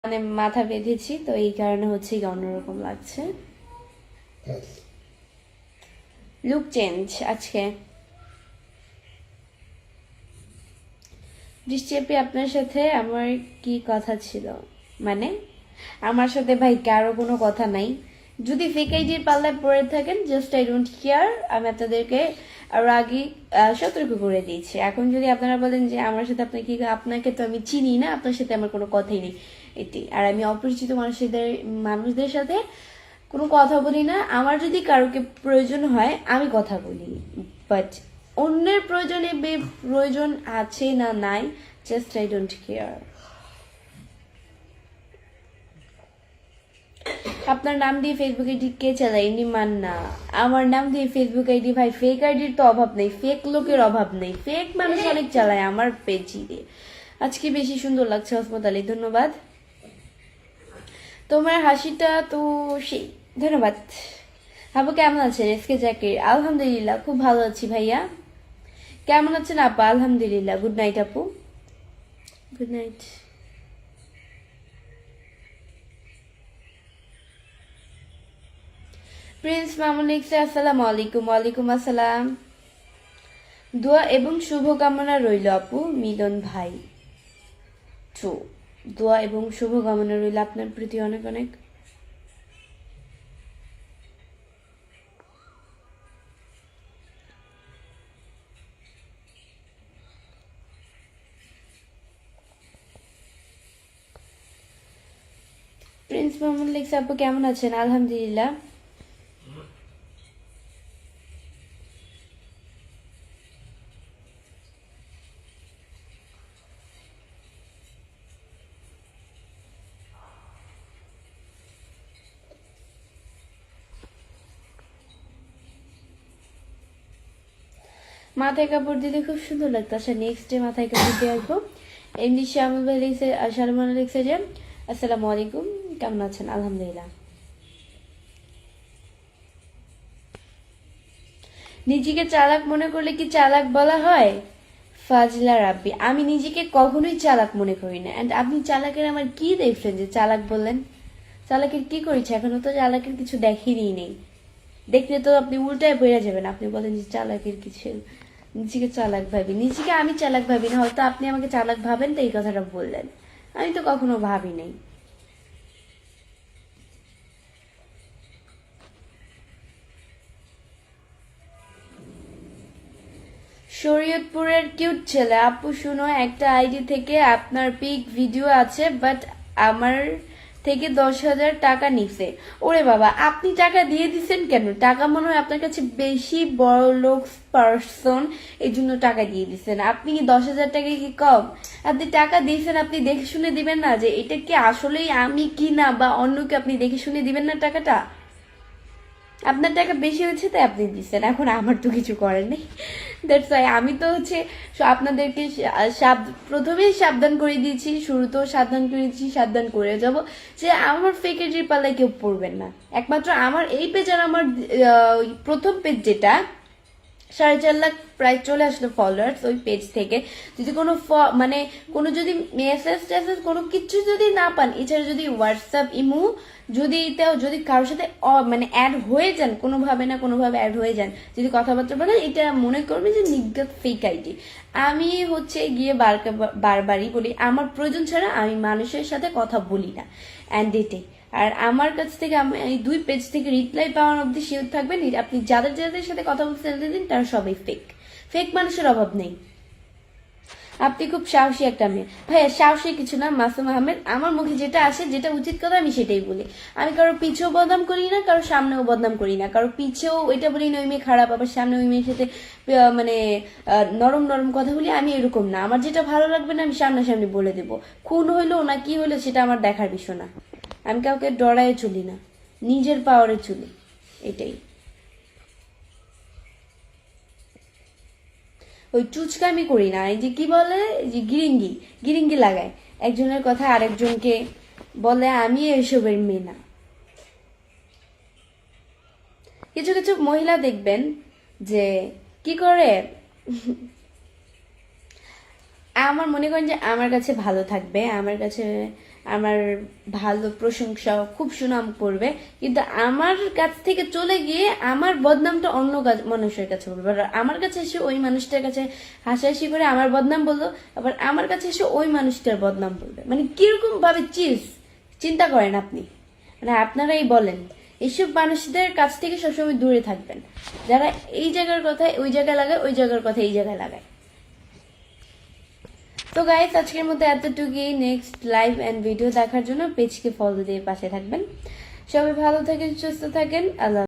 মানে মাথা বেঁধেছি, তো এই কারণে হচ্ছে কি অন্যরকম লাগছে। লুক চেঞ্জ আজকে। বৃষ্টি আপি, আপনার সাথে আমার কি কথা ছিল? মানে আমার সাথে ভাই কারো কোনো কথা নাই। যদি ফেক আইডির পাল্লায় পড়ে থাকেন, জাস্ট আই ডোন্ট কেয়ার। আমি আপনাদেরকে আরো আগে সতর্ক করে দিয়েছি। এখন যদি আপনারা বলেন যে আমার সাথে আপনার কি, আপনাকে তো আমি চিনি না, আপনার সাথে আমার কোনো কথাই নেই এটি। আর আমি অপরিচিত মানুষদের সাথে কোনো কথা বলি না। আমার যদি কারোকে প্রয়োজন হয় আমি কথা বলি, বাট অন্যের প্রয়োজনে প্রয়োজন আছে না নাই, জাস্ট আই ডোন্ট কেয়ার। আপনার নাম দিয়ে ফেসবুক আইডি কে চালায়? নিমান না। আমার নাম দিয়ে ফেসবুক আইডি ভাই, ফেক আইডির তো অভাব নেই, ফেক লোকের অভাব নেই, ফেক মানুষ অনেক চালায় আমার পেজি দিয়ে। আজকে বেশি সুন্দর লাগছে ওসমত আলী, ধন্যবাদ। তোমার হাসিটা তো সেই, ধন্যবাদ। আপু কেমন আছেন? এসকে জাকির, আলহামদুলিল্লাহ খুব ভালো আছি ভাইয়া। কেমন আছেন আপা? আলহামদুলিল্লাহ। গুড নাইট আপু, গুড নাইট। প্রিন্স মামুন লিখছে আসসালামু আলাইকুম। ওয়ালাইকুম আসসালাম। দোয়া এবং শুভকামনা রইল আপু, মিলন ভাই। ট্রু, দোয়া এবং শুভকামনা রইল আপনার প্রতি অনেক অনেক। প্রিন্স মামুন লিখছে আপু কেমন আছেন? আলহামদুলিল্লাহ। মাথায় কাপড় দিলে খুব সুন্দর লাগতো। আচ্ছা নেক্সট ডে মাথায় কাপড় দিয়ে আসবো। এমনি শ্যামল ভাই লিখছে, সালমান লিখছে যে আসসালামু আলাইকুম, কেমন আছেন? আলহামদুলিল্লাহ। নিজেকে চালাক মনে করলে কি চালাক বলা হয়? ফাজলা রাব্বি, আমি নিজেকে কখনোই চালাক মনে করি না। অ্যান্ড আপনি চালাকের আমার কি দেখছেন যে চালাক বললেন? চালাকের কি করেছে? এখনো তো চালাকের কিছু দেখিনি নেই। দেখলে তো আপনি উল্টায় বেড়ে যাবেন। আপনি বলেন যে চালাকের কিছু, নিজেকে চালাক ভাবি। নিজেকে আমি চালাক ভাবি না, হয়তো আপনি আমাকে চালাক ভাবেন তো এই কথাটা বললেন। আমি তো কখনো ভাবি নাই। শরীয়তপুরের কিউট ছেলে আপু, শুনো, একটা আইডি থেকে আপনার পিক ভিডিও আছে, বাট আমার থেকে 10,000 টাকা নিছে। ওরে বাবা, আপনি টাকা দিয়ে দিচ্ছেন কেন? টাকা মনে হয় আপনার কাছে বেশি বড় লোক পার্সন, এই জন্য টাকা দিয়ে দিচ্ছেন। আপনি কি 10,000 টাকা কি কম? আপনি টাকা দিয়েছেন, আপনি দেখে শুনে দিবেন না যে এটা কি আসলেই আমি কি না, বা অন্যকে আপনি দেখে শুনে দিবেন না টাকাটা? আপনার টাকা বেশি হয়েছে তাই আপনি দিচ্ছেন, এখন আমার তো কিছু করার নেই। দ্যাটস ওয়াই আমি তো হচ্ছে আপনাদেরকে প্রথমেই সাবধান করে দিয়েছি, শুরুতেও সাবধান করে দিয়েছি, সাবধান করে যাব যে আমার ফেকেটির পাল্লায় কেউ পড়বেন না। একমাত্র আমার এই পেজ আর আমার প্রথম পেজ যেটা 4.5 লাখ প্রায় চলে আসলো ফলোয়ার্স, ওই পেজ থেকে যদি কোনো মানে কোনো যদি মেসেজ টেসেজ কোনো কিছু যদি না পান, এছাড়া যদি হোয়াটসঅ্যাপ ইমো যদি যদি কারোর সাথে মানে অ্যাড হয়ে যান, কোনোভাবে না কোনোভাবে অ্যাড হয়ে যান, যদি কথাবার্তা বলেন, এটা মনে করবে যে নির্গত ফেক আইডি। আমি হচ্ছে গিয়ে বারবারই বলি, আমার প্রয়োজন ছাড়া আমি মানুষের সাথে কথা বলি না, অ্যান্ড এটাই। আর আমার কাছ থেকে আমি এই 2 পেজ থেকে রিপ্লাই পাওয়ার অব্দি শিওর থাকবেন, আপনি যাদের যাদের সাথে কথা বলতে দিন তারা সবাই ফেক। ফেক মানুষের অভাব নেই। আপনি খুব সাহসী একটা মেয়ে। ভাইয়া সাহসী কিছু না, মাসুম আহমেদ। আমার মুখে যেটা আসে, যেটা উচিত কথা আমি সেটাই বলি। আমি কারো পিছেও বদনাম করি না, কারো সামনেও বদনাম করি না, কারো পিছেও ওইটা বলি না ওই মেয়ে খারাপ, আবার সামনে ওই মেয়ের সাথে মানে নরম নরম কথা বলি। আমি এরকম না, আমার যেটা ভালো লাগবে না আমি সামনাসামনি বলে দেবো। খুন হইলো না কি হইলো সেটা আমার দেখার বিষয় না। আমি কাউকে ডরায় চলি না, নিজের পাওয়ারে চলি, এটাই। ওই চুচকামি করি না, এই যে কি বলে যে গিরিঙ্গি গিরিঙ্গি লাগায়, একজনের কথা আরেকজনকে বলে, আমি এসবের মেয়ে না। কিছু কিছু মহিলা দেখবেন যে কি করে, আমার মনে করেন যে আমার কাছে ভালো থাকবে, আমার কাছে আমার ভালো প্রশংসা খুব সুনাম করবে, কিন্তু আমার কাছ থেকে চলে গিয়ে আমার বদনামটা অন্য মানুষের কাছে বলবে। আর আমার কাছে এসে ওই মানুষটার কাছে হাসাহাসি করে আমার বদনাম বললো, আবার আমার কাছে এসে ওই মানুষটার বদনাম বলবে। মানে কিরকম ভাবে চিন্তা করেন আপনি? মানে আপনারাই বলেন, এইসব মানুষদের কাছ থেকে সবসময় দূরে থাকবেন, যারা এই জায়গার কথা ওই জায়গায় লাগায়, ওই জায়গার কথা এই জায়গায় লাগায়। তো গাইস, আজকের মতো এতটুকুই। নেক্সট লাইভ এন্ড ভিডিও দেখার জন্য পেজকে ফলো দিয়ে পাশে থাকবেন। সবাই ভালো থাকেন, সুস্থ থাকেন। আল্লাহ।